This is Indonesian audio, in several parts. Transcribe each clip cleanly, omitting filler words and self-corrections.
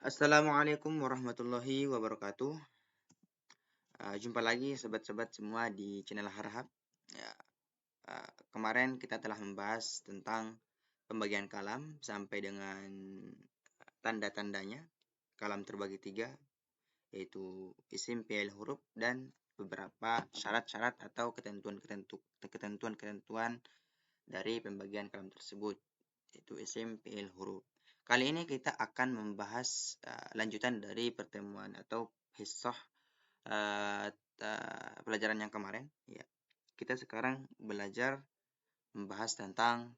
Assalamualaikum warahmatullahi wabarakatuh. Jumpa lagi sobat-sobat semua di channel Harhab. Ya, kemarin kita telah membahas tentang pembagian kalam sampai dengan tanda-tandanya. Kalam terbagi tiga, yaitu isim, fi'il, huruf, dan beberapa syarat-syarat atau ketentuan-ketentuan dari pembagian kalam tersebut, yaitu isim, fi'il, huruf. Kali ini kita akan membahas lanjutan dari pertemuan atau hissah pelajaran yang kemarin. Ya, kita sekarang belajar membahas tentang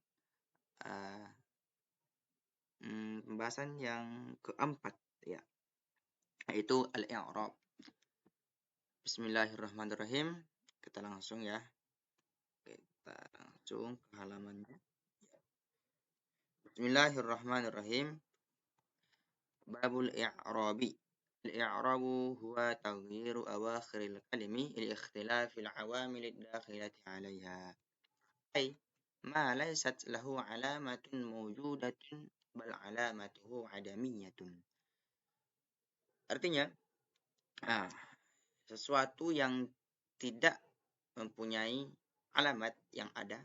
pembahasan yang keempat, ya, yaitu al-i'rab. Bismillahirrahmanirrahim. Kita langsung ya. Kita langsung ke halamannya. Bismillahirrahmanirrahim. Babul i'rabi. الإعراب هو تغيير أواخر الكلم لاختلاف العوامل الداخلة عليها، أي ما ليست له علامة موجودة بل علامته عدمية. Artinya, sesuatu yang tidak mempunyai alamat yang ada,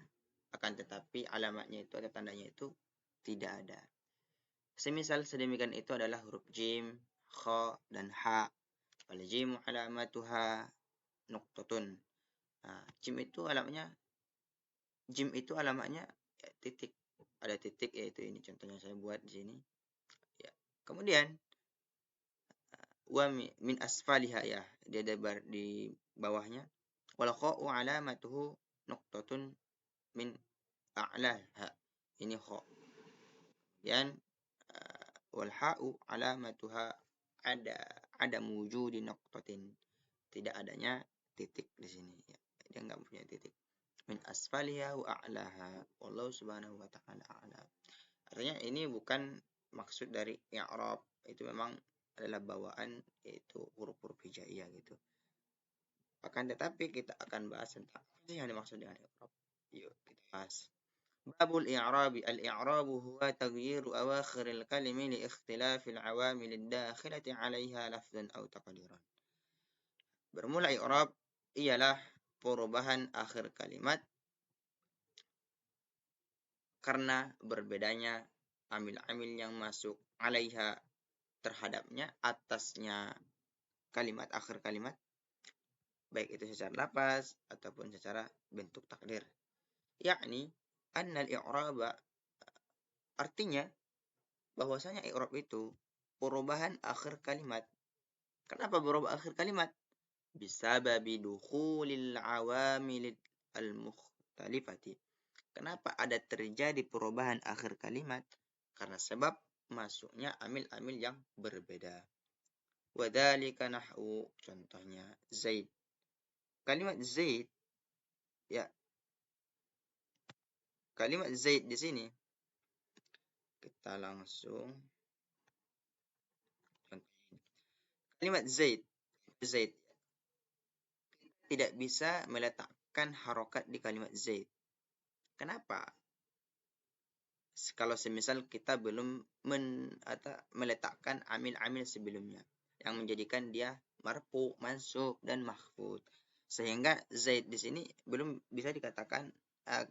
akan tetapi alamatnya itu atau tandanya itu tidak ada. Semisal sedemikian itu adalah huruf jim, kha, dan ha. Wal jimu alamatuha nuqtatun. Jim itu alamatnya ya, titik. Ada titik, yaitu ini contohnya saya buat di sini. Ya. Kemudian wa min asfaliha, ya, dia ada di bawahnya. Wal kha'u alamatuhu nuqtatun min a'laha. Ini kha. Dan wal ha'u alamatuha ada wujudi nuqtatin. Tidak adanya titik di sini, ya. Dia enggak punya titik. Min asfaliha wa a'laha. Wallahu subhanahu wa ta'ala a'lam. Artinya ini bukan maksud dari i'rab, itu memang adalah bawaan, yaitu huruf-huruf hijaiyah gitu. Akan tetapi kita akan bahas tentang apa sih yang dimaksud dengan i'rab. Yuk kita bahas. Babul i'rabi. Al-i'rabu huwa taghyiru awakhiril kalimi li ikhtilafil awamilid dakhilati 'alaiha lafzan aw taqdiran. Bermula i'rab ialah perubahan akhir kalimat karena berbedanya amil-amil yang masuk 'alaiha terhadapnya, atasnya kalimat, akhir kalimat, baik itu secara lafaz ataupun secara bentuk takdir. Yakni annal i'raba, artinya bahwasanya i'rab itu perubahan akhir kalimat. Kenapa berubah akhir kalimat? Bisababi dukhulil awamil al-mukhtalifati. Kenapa ada terjadi perubahan akhir kalimat? Karena sebab masuknya amil-amil yang berbeda. Wadzalika nahwu, contohnya Zaid. Kalimat Zaid, ya. Kalimat Zaid di sini kita langsung contohin. Kalimat Zaid tidak bisa meletakkan harokat di kalimat Zaid. Kenapa? Kalau semisal kita belum meletakkan amil-amil sebelumnya yang menjadikan dia marfu, mansub, dan mahfud, sehingga Zaid di sini belum bisa dikatakan,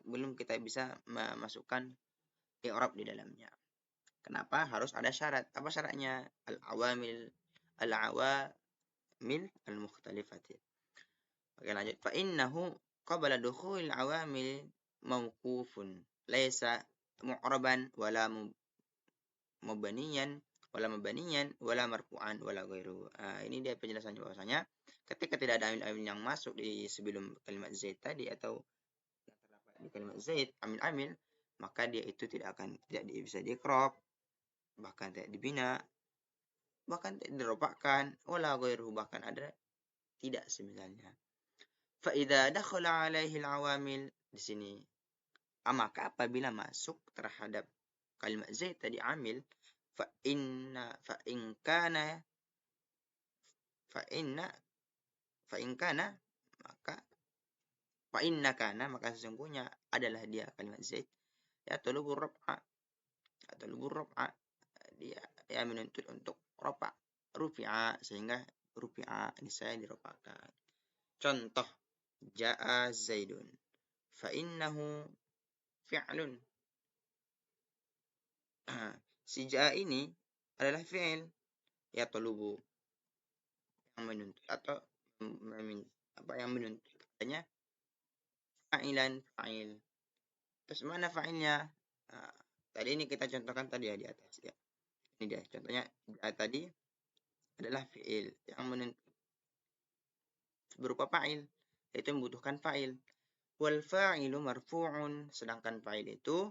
belum kita bisa memasukkan i'rab di dalamnya. Kenapa? Harus ada syarat. Apa syaratnya? Al-awamil al-mukhtalifati. Oke, lanjut. Fa innahu qabla dukhul awamil mawqufun laisa mu'raban wala mubaniyan wala marfu'an wala ghairu. Ini dia penjelasannya, bahwasanya ketika tidak ada amil-amil yang masuk di sebelum kalimat zaid tadi atau yang terdapat di kalimat zaid, amil-amil, maka dia itu tidak bisa dikrop, bahkan tidak dibina, bahkan tidak dirofakkan, wala ghairu, bahkan ada tidak semisalnya. Fa idza dakhala alaihi al-awamil, di sini maka apabila masuk terhadap kalimat zaid tadi amil, fa in kana maka sesungguhnya adalah dia kalimat zaid ya talubur raf'a, dia yang menuntut untuk ropa. Rufi'a, sehingga rufi'a ini saya diropakan. Contoh, ja'a Zaidun fa innahu fi'lun. Si ja'a ini adalah fi'il yatlubu, yang menuntut atau yang menuntut adanya fa'ilan, fa'il. Terus mana fa'ilnya? Nah, tadi ini kita contohkan tadi ya di atas ya. Ini dia contohnya, tadi adalah fi'il yang menuntut berupa fa'il, yaitu membutuhkan fa'il. Wal fa'ilu marfu'un, sedangkan fa'il itu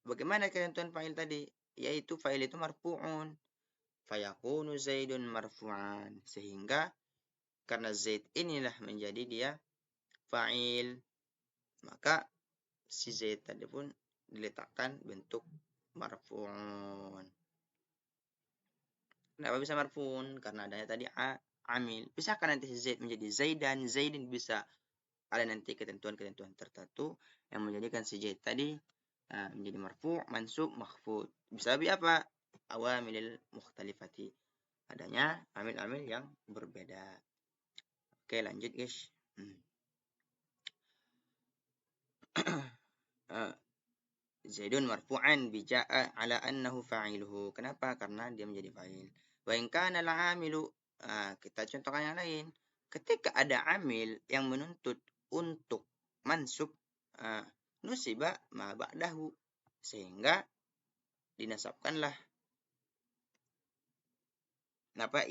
bagaimana ketentuan fa'il tadi? Yaitu fa'il itu marfu'un. Fayakunu Zaidun marfu'an, sehingga karena Zaid inilah menjadi dia fa'il, maka si Zaid tadi pun diletakkan bentuk marfu'un. Kenapa bisa marfu'un? Karena adanya tadi amil. Bisakah nanti si Zaid menjadi Zaidan? Zaidin bisa ada nanti ketentuan-ketentuan tertentu yang menjadikan si Zaid tadi menjadi marfu', mansub, makhfud. Bisa lebih apa? Awamilil mukhtalifati. Adanya amil-amil yang berbeda. Oke, lanjut guys. Zaidun marfu'an bija'a ala annahu fa'iluhu. Kenapa? Karena dia menjadi fa'il. Wa in kana al-'amilu, kita contohkan yang lain. Ketika ada amil yang menuntut untuk mansub, nusiba ma ba'dahu, sehingga dinasabkanlah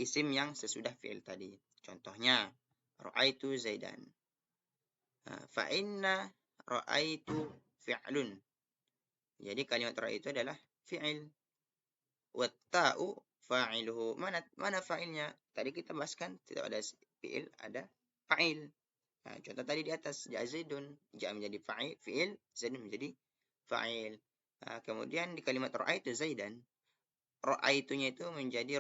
isim yang sesudah fi'il tadi. Contohnya, ra'aitu Zaidan. Fa inna ra'aitu fi'lun. Jadi kalimat ra'aitu adalah fi'il. Watta'u fa'iluhu. Mana fa'ilnya? Tadi kita bahaskan tidak ada fi'il, ada fa'il. Nah, contoh tadi di atas, ja Zaidun, ja menjadi fi'il, Zaidun menjadi fa'il. Kemudian di kalimat ra'aitu Zaidan, ra'aitunya itu menjadi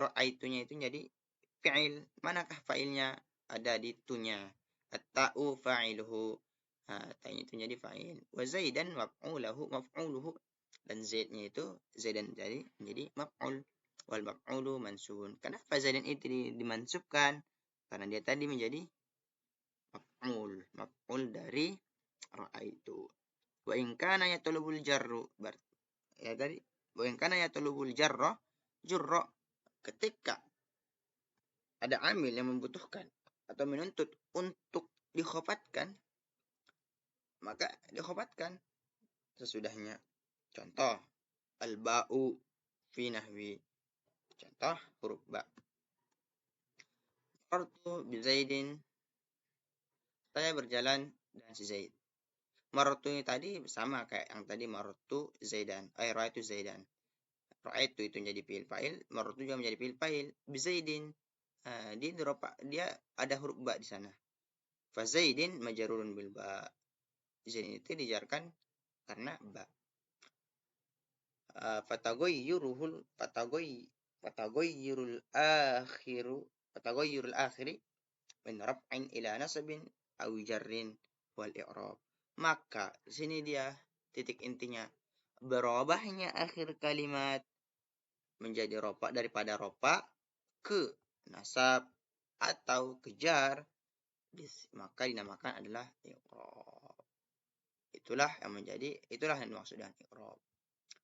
fi'il. Manakah fa'ilnya? Ada di tunya. At-ta'u fa'iluhu. Ta'nya itu menjadi fa'il. Wa Zaidan maf'uluhu. Dan Zaidnya itu, Zaidan jadi menjadi maf'ul. Wal maf'ulu mansubun. Kenapa Zaidan itu dimansubkan? Karena dia tadi menjadi maf'ul dari ra'aitu. Wa in kana yatlubul jarru, ya tadi, wa in kana yatlubul jarra, jurra, ketika ada amil yang membutuhkan atau menuntut untuk dikhofatkan, maka dikhofatkan sesudahnya. Contoh, al-ba'u fi nahwi. Contoh, huruf ba. Marartu bi Zaidin. Saya berjalan dengan si Zaid. Marartu ini tadi sama kayak yang tadi, marartu Zaidan. Ra'aitu Zaidan. Ra'aitu itu menjadi fi'il fa'il, marartu juga menjadi fi'il fa'il. Bi Zaidin. Dia ada huruf ba di sana. Fa Zaidin majrurun bil ba. Zaid itu dijarkan karena ba. Fataghayyurul akhiri min raf'in ila nasabin aw jarrin wal i'rab. Maka di sini dia titik intinya, berubahnya akhir kalimat menjadi ropa daripada ropa ke nasab atau ke jar, maka dinamakan adalah i'rab. Itulah yang dimaksud dengan i'rab.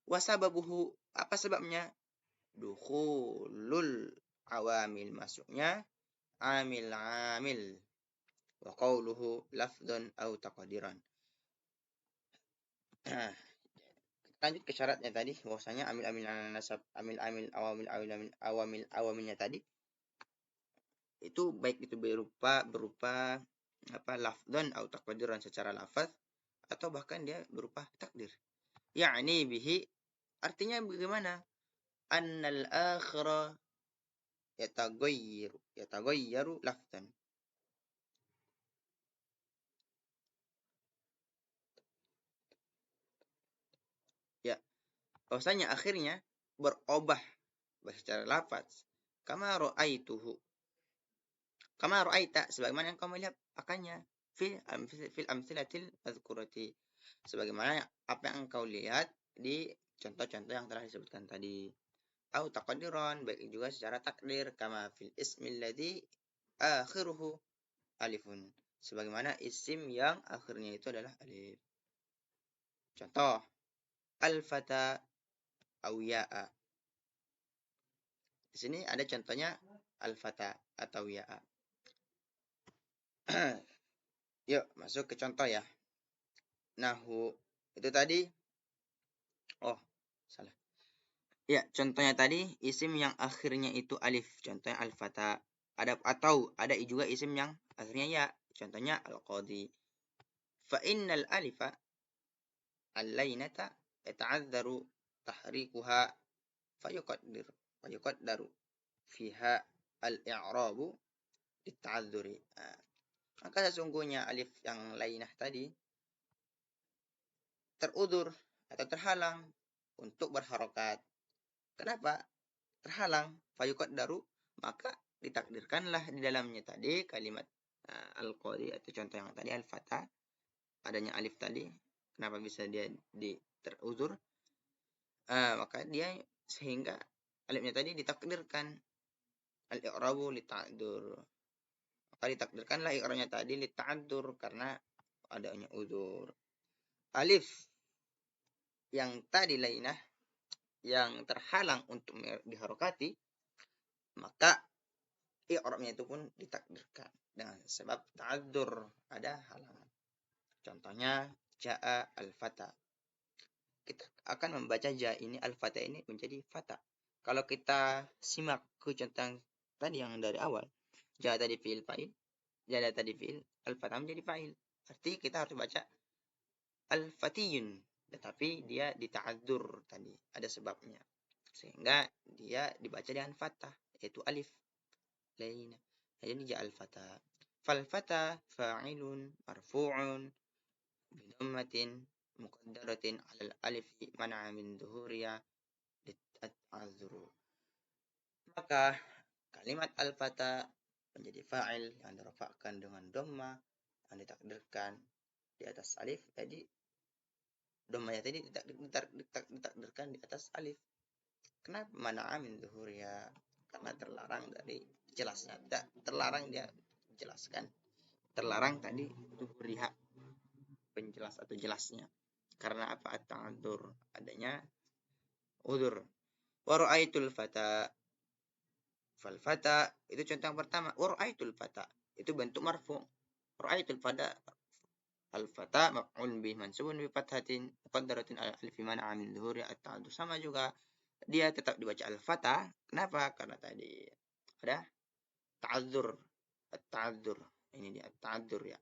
Wasababuhu, apa sebabnya? Dukhulul awamil, masuknya amil. Wa qawluhu lafdhan aw taqdiran. Lanjut ke syaratnya tadi, bahwasanya amil nasab, awamilnya tadi itu baik itu berupa lafdhan atau taqdiran, secara lafaz atau bahkan dia berupa takdir. Ya'ni bihi, artinya bagaimana? Annal akhira yataghayyaru lafdhan. Ya, bahwasanya akhirnya berubah secara lafaz. Kama ra'aita, sebagaimana yang kamu lihat akannya fil amsilatil mazkurati, sebagaimana apa yang engkau lihat di contoh-contoh yang telah disebutkan tadi. au taqdiran, baik juga secara takdir, kama fil ismil ladzi akhiruhu alifun, sebagaimana isim yang akhirnya itu adalah alif. Contoh, al-fata au ya'a. Di sini ada contohnya al-fata atau ya'a. Yuk, masuk ke contoh ya. Nahu itu tadi. Oh, salah. Ya, contohnya tadi isim yang akhirnya itu alif, contohnya al-fata. Ada juga isim yang akhirnya ya, contohnya al-qadi. Fa innal alifa al-lainata yata'adzaru tahrikuha fayuqaddaru fiha al-i'rabu lita'adzuri. Maka sesungguhnya alif yang lainah tadi terudur atau terhalang untuk berharokat. Kenapa terhalang? Fayuqaddaru, maka ditakdirkanlah di dalamnya tadi kalimat al-qadi atau contoh yang tadi al-fata, adanya alif tadi. Kenapa bisa dia teruzur? Maka dia sehingga alifnya tadi ditakdirkan al-i'rabu lita'adzur. Maka ditakdirkanlah i'rabnya tadi lita'adzur karena adanya uzur. Alif yang tadi lainah yang terhalang untuk diharokati, maka i'rabnya itu pun ditakdirkan dengan sebab ta'adzur, ada halangan. Contohnya ja'a al-fata. Kita akan membaca ja ini al-fata ini menjadi fata. Kalau kita simak ke contoh tadi yang dari awal, ja tadi fi'il fa'il, ja tadi fi'il, al-fata menjadi fa'il. Arti kita harus baca al-fatiyun, tetapi dia dita'adzur tadi, ada sebabnya. Sehingga dia dibaca dengan fatah, yaitu alif lainah. Jadi ja al-fata. Fal fata fa'ilun marfu'un bidhammatin muqaddaratin 'alal alif man'a min dhuhuriya lit'adzuru. Maka kalimat al-fata menjadi fa'il yang dirafa'kan dengan dhamma yang ditakdirkan di atas alif. Jadi dhammanya tadi ditakdirkan di atas alif. Kenapa man'a min dhuhuriya? Karena terlarang dari jelasnya. Terlarang dia jelaskan. Terlarang tadi dhuhuriha, penjelas atau jelasnya. Karena apa? At-ta'adzur, adanya udzur. Wa ra'aitul fata. Fal fata itu contoh yang pertama. Wa ra'aitul fata itu bentuk marfu'. Ra'aitul fata al-fata maf'ul bih mansubun bi fathatin muqaddaratin ala alif man'a min dhuhuri at-ta'adzur. Sama juga dia tetap dibaca al-fata. Kenapa? Karena tadi ada ta'adzur. At-ta'adzur. Ini dia at-ta'adzur ya.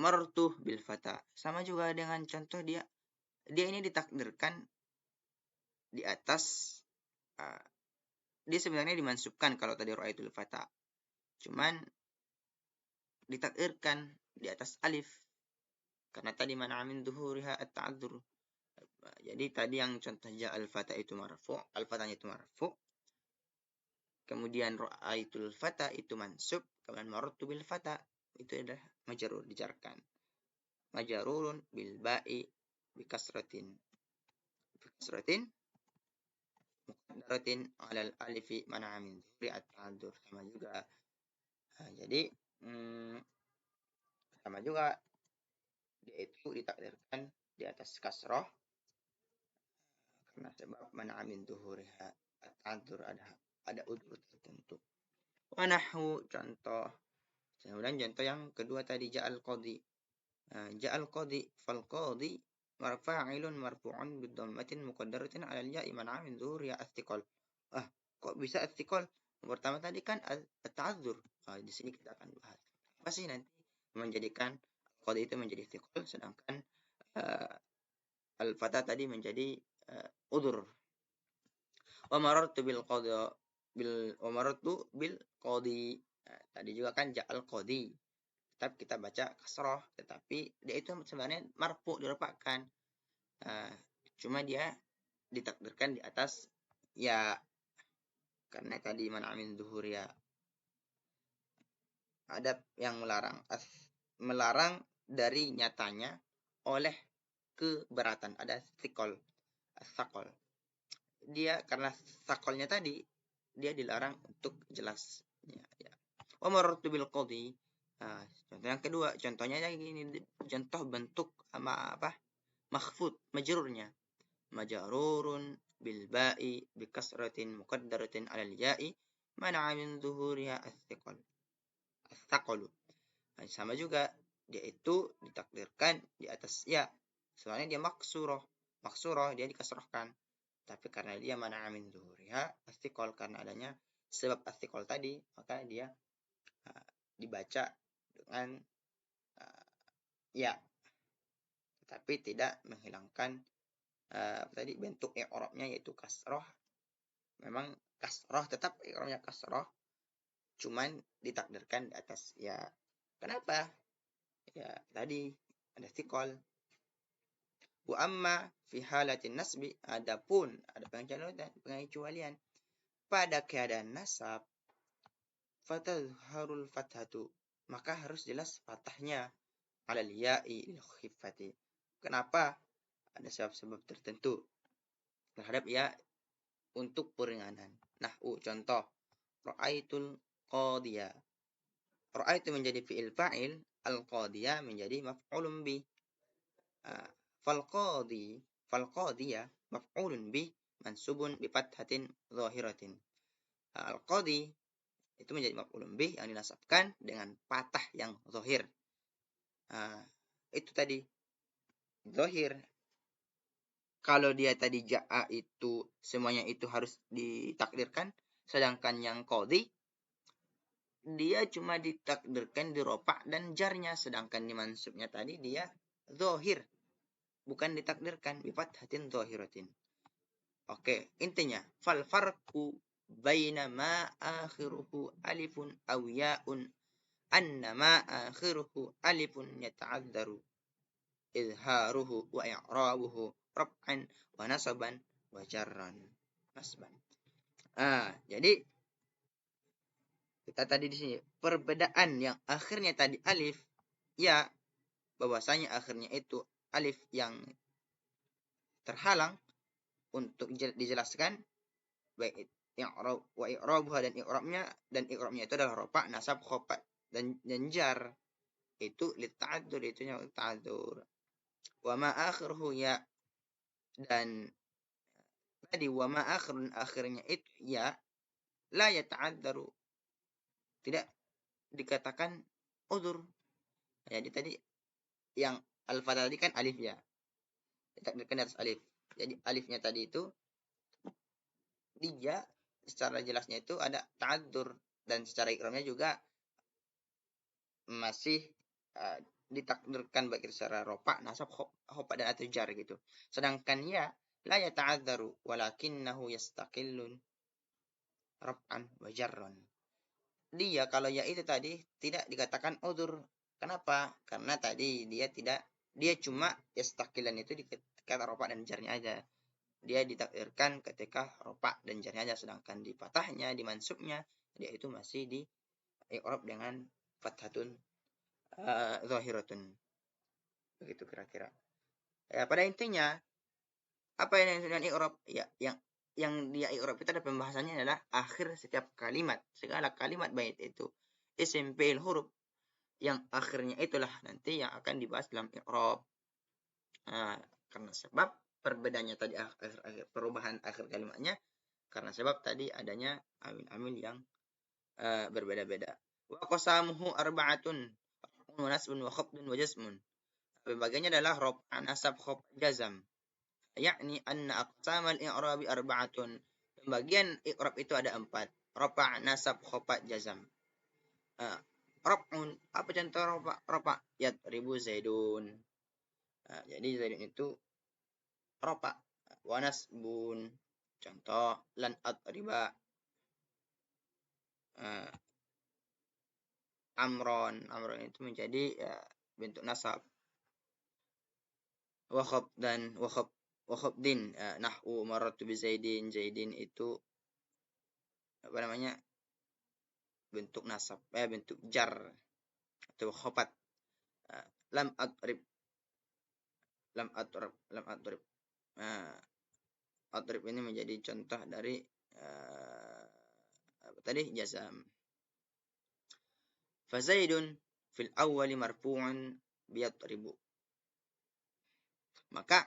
Martuh bil fata. Sama juga dengan contoh dia ini ditakdirkan di atas dia sebenarnya dimansubkan kalau tadi ra'aitul fata. Cuman ditakdirkan di atas alif. Karena tadi mana min dhuhuriha at-ta'adzur. Jadi tadi yang contoh ja'al fata itu marfu', al-fatanya itu marfu'. Kemudian ra'aitul fata itu mansub, kemudian martu bil fata itu adalah majrur, dijarkan. Majrurun bil ba'i bi kasratin. Muqaddaratin 'alal alifi man'a min dhuhuri at-ta'adzur. Sama juga. Jadi sama juga dia itu ditakdirkan di atas kasroh karena sebab mana amin dhuhuriha at-ta'adzur, ada udzur tertentu. Wa nahwu, contoh. Kemudian contoh yang kedua tadi ja'al qadi. Ja'al qadi fal qadi marfa'ilun marfu'un bidhammatin muqaddaratin 'alal ya'i man'a min dhuhuriha as-thiqal. Kok bisa as-thiqal? Yang pertama tadi kan at-ta'adzur. Di sini kita akan bahas apa sih nanti menjadikan qadi itu menjadi thiqal, sedangkan al-fata tadi menjadi udzur. Wa marartu bil qadi. Tadi juga kan ja'al qadi. Tetap kita baca kasroh, tetapi dia itu sebenarnya marfu, dirafa'kan. Cuma dia ditakdirkan di atas ya, karena tadi mana min dhuhuriya. Ada yang melarang dari nyatanya oleh keberatan, ada thiqal, as-saqal. dia karena sakolnya tadi dia dilarang untuk jelas. Ya. Wa marartu bil qadhi. Contoh yang kedua, contohnya yang ini contoh bentuk apa? Makhfud, majrurnya. Majrurun bil ba'i bi kasratin muqaddaratin 'alal ya'i mana'a min zuhuriha as-thiqal. As-thaqalu. Sama juga dia itu ditakdirkan di atas ya. Soalnya dia maksurah. Maksurah dia dikasrahkan. Tapi karena dia mana'a min zuhuriha as-thiqal, karena adanya sebab as-thiqal tadi, maka dia dibaca dengan ya, tapi tidak menghilangkan tadi bentuk i'rabnya yaitu kasroh. Memang kasroh tetap i'rabnya kasroh, cuman ditakdirkan di atas ya. Kenapa? Ya tadi ada thiqal. Wa amma fi halatin nasbi, adapun ada pengecualian pada keadaan nasab, fatazharul fathatu, maka harus jelas fathahnya alal ya'i lil khifati. Kenapa? Ada sebab-sebab tertentu terhadap ya untuk peringanan. Contoh ra'aitul qadhiya. Ra'aitu menjadi fi'il fa'il, al-qadhiya menjadi maf'ulun bih. Fal qadhiya maf'ulun bih mansubun bi fathatin zahiratin. Al-qadhi itu menjadi maf'ulun bih yang dinasabkan dengan patah yang zahir. Itu tadi zahir. Kalau dia tadi ja'a itu semuanya itu harus ditakdirkan, sedangkan yang qadhi dia cuma ditakdirkan di ropa dan jarnya, sedangkan di mansubnya tadi dia zahir, bukan ditakdirkan bi fathatin zahiratin. Oke, intinya fal farqu baina ma akhiruhu alifun aw ya'un anna ma akhiruhu alifun yata'adzaru izharuhu wa i'rabuhu raf'an wa nasaban wa jarran nasban. Jadi kita tadi di sini perbedaan yang akhirnya tadi alif ya, bahwasanya akhirnya itu alif yang terhalang untuk dijelaskan baik i'rab wa i'rabuha dan i'rabnya itu adalah rafa, nasab, khafat dan jar. Itu lita'adzur, itu yang ta'adzur. Wa ma akhiruhu ya, dan tadi wa ma akhirnya itu ya la yata'adzaru, tidak dikatakan udzur. Jadi tadi yang alfa tadi kan alif ya, ditakdirkan di atas alif. Jadi alifnya tadi itu dia secara jelasnya itu ada ta'adzur, dan secara ikromnya juga masih ditakdirkan baik secara ropa, nasab, khofa dan atau jar gitu. Sedangkan ya la yata'adzaru walakinnahu yastaqillun raf'an wa jarran. Dia kalau ya itu tadi tidak dikatakan udzur. Kenapa? Karena tadi dia cuma yastaqilan itu di kata ropa dan jarnya aja. Dia ditakdirkan ketika ropa dan jarnya aja, sedangkan di patahnya, di mansubnya dia itu masih di i'rab dengan fathatun zahiratun. Begitu kira-kira. Ya, pada intinya apa yang disebut dengan i'rab? Ya, yang dia i'rab itu ada pembahasannya adalah akhir setiap kalimat. Segala kalimat bait itu isim fi'il huruf yang akhirnya itulah nanti yang akan dibahas dalam i'rab. Karena sebab perbedaannya tadi perubahan akhir kalimatnya karena sebab tadi adanya amil-amil yang berbeda-beda. Wa qasamuhu arba'atun wa nasbun wa khafdun wa jazmun. Pembagiannya adalah rob, nasab, khafd, jazam. Yakni anna aqsamal i'rabi arba'atun. Pembagian i'rab itu ada 4. Rafa, nasab, khafd, jazam. Raf'un, apa contoh rafa? Yadribu zaidun. Jadi zaidun itu rafa. Wa nasbun, contoh lan adriba amron itu menjadi bentuk nasab. Wa khafdin nahwu marartu bi zaidin itu apa namanya, bentuk nasab, bentuk jar atau khafat. Lam adrib adrib ini menjadi contoh dari apa tadi? Jazam. Fazaidun fil awwali marfu'un biyadribu. Maka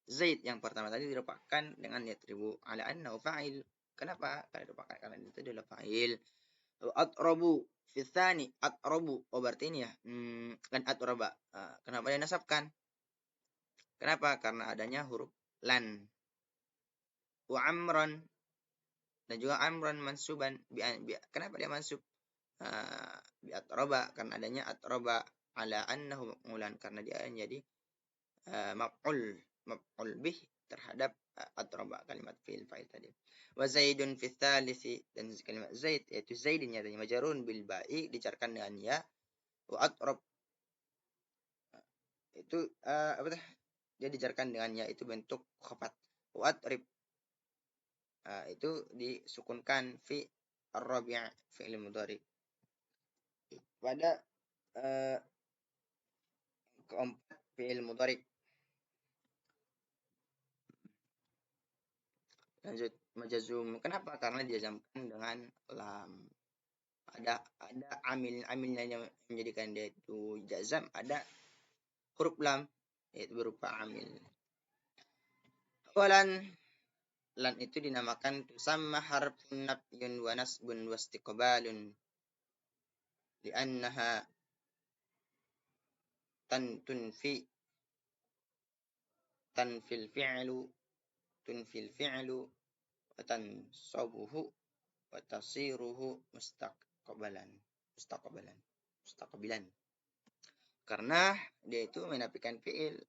Zaid yang pertama tadi dirupakkan dengan yadribu ala annahu fa'il. Kenapa? Karena dirupakkan karena itu adalah fa'il. Atrabu fi tsani atrabu. Oh berarti ini ya. Kan atraba. Kenapa dia nasabkan? Kenapa? Karena adanya huruf lan. Wa amran dan juga amran mansuban. Kenapa dia mansub? Bi atraba karena adanya atraba ala annahu maf'ulan karena dia menjadi maf'ul bih terhadap atraba kalimat fi'il fa'il tadi. Wa zaidun fi tsalisi dan kalimat zaid yaitu zaidin nyatanya majrurun bil ba'i dicarkan dengan ya. Wa atrab itu apa tah? Dia dijarkan dengan ya itu bentuk khafat. Wa atrib itu disukunkan fi ar-rabi' fi'il mudhari. Pada keempat fi'il mudhari. Lanjut majazum. Kenapa? Karena dijazamkan dengan lam. Ada amilnya yang menjadikan dia itu jazam, ada huruf lam yaitu berupa amil. Awalan lan itu dinamakan tusamma harfun nafyun wa nasbun wa istiqbalun li'annaha tanfil fi'lu wa tansabuhu wa tasiruhu mustaqbilan. Karena dia itu menafikan fi'il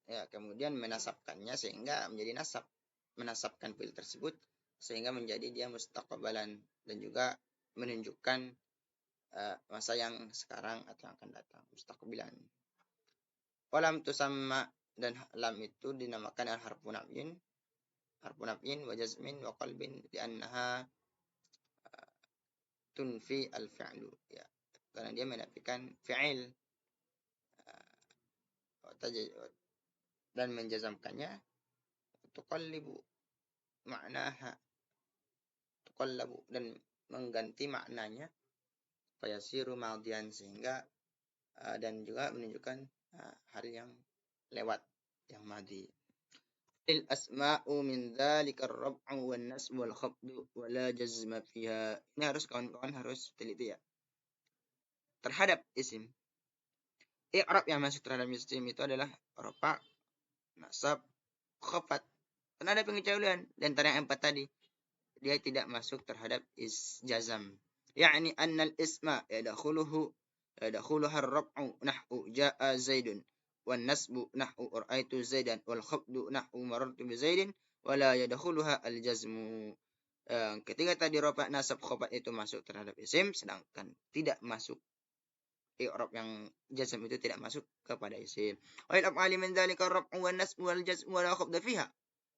ya, kemudian menasabkannya sehingga menjadi nasab. Menasabkan fi'il tersebut sehingga menjadi dia mustaqbalan dan juga menunjukkan masa yang sekarang atau yang akan datang, mustaqbilan. Walam tusamma dan lam itu dinamakan harfun nafyin wa jazmin wa qalbin li'annaha tunfi al-fi'lu ya, karena dia menafikan fi'il dan menjazamkannya. Tuqallabu maknaha tuqallabu dan mengganti maknanya fayasiru madian sehingga dan juga menunjukkan hal yang lewat yang madi. Il asma'u min dzalika ar-rab'u wan nasbu wal khafdu wa la jazma fiha. Ini harus kawan-kawan harus teliti ya. Terhadap isim. I'rab yang masuk terhadap isim itu adalah rafa, nasab, khafat. Karena ada pengecualian di antara yang empat tadi. Dia tidak masuk terhadap jazam. Yani annal isma yadkhuluha ar-rab'u nahwu jaa zaidun wan nasbu nahwu ra'aitu zaidan wal khafdu nahwu marartu bi zaidin wala yadkhuluha al-jazmu. Ketika tadi rafa, nasab, khafat itu masuk terhadap isim, sedangkan tidak masuk i'rab yang jazm itu tidak masuk kepada isim. Wa il af'ali min dzalika ar-rab'u wan nasbu wal jazmu wala khafda fiha.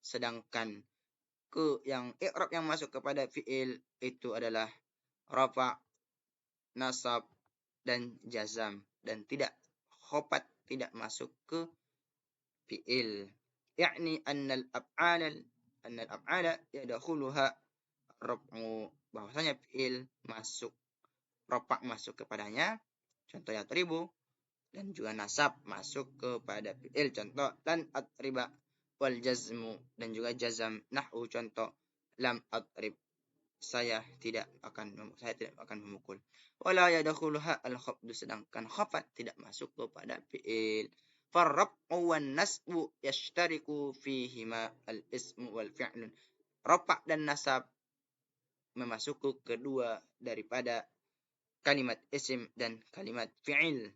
Sedangkan yang i'rab yang masuk kepada fi'il itu adalah rafa, nasab dan jazam dan tidak khafat tidak masuk ke fi'il. Yani annal af'ala yadkhuluha raf'u, bahwasanya fi'il masuk rafa masuk kepadanya, contoh yatribu, dan juga nasab masuk kepada fi'il, contoh lan atriba, wal jazmu dan juga jazam nahwu, contoh lam atrib, saya tidak akan memukul. Wala yadkhuluha al-khafdu, sedangkan khafat tidak masuk kepada fi'il. Farraf'u wan nasbu yashtariku fihima al-ismu wal fi'lun. Rafa dan nasab memasuki kedua daripada kalimat isim dan kalimat fi'il.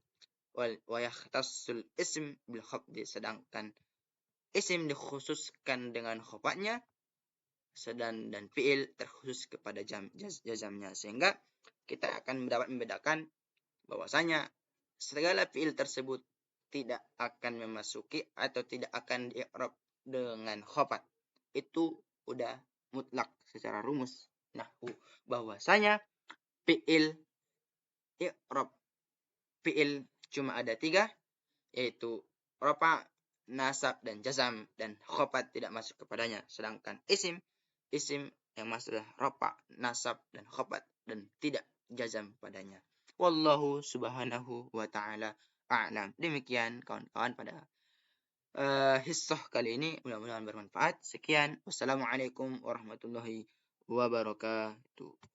Wa yakhtassul ism bil khafdi, sedangkan isim dikhususkan dengan khafatnya, dan fi'il terkhusus kepada jazamnya, sehingga kita akan dapat membedakan bahwasanya segala fi'il tersebut tidak akan memasuki atau tidak akan i'rab dengan khafat. Itu udah mutlak secara rumus nahwu, bahwasanya fi'il i'rab fi'il cuma ada 3, yaitu rafa, nasab dan jazam dan khobat tidak masuk kepadanya. Sedangkan isim yang masuk adalah rafa, nasab dan khobat dan tidak jazam padanya. Wallahu subhanahu wa ta'ala a'lam. Demikian kawan-kawan pada hissah kali ini, mudah-mudahan bermanfaat. Sekian, wassalamualaikum warahmatullahi wabarakatuh.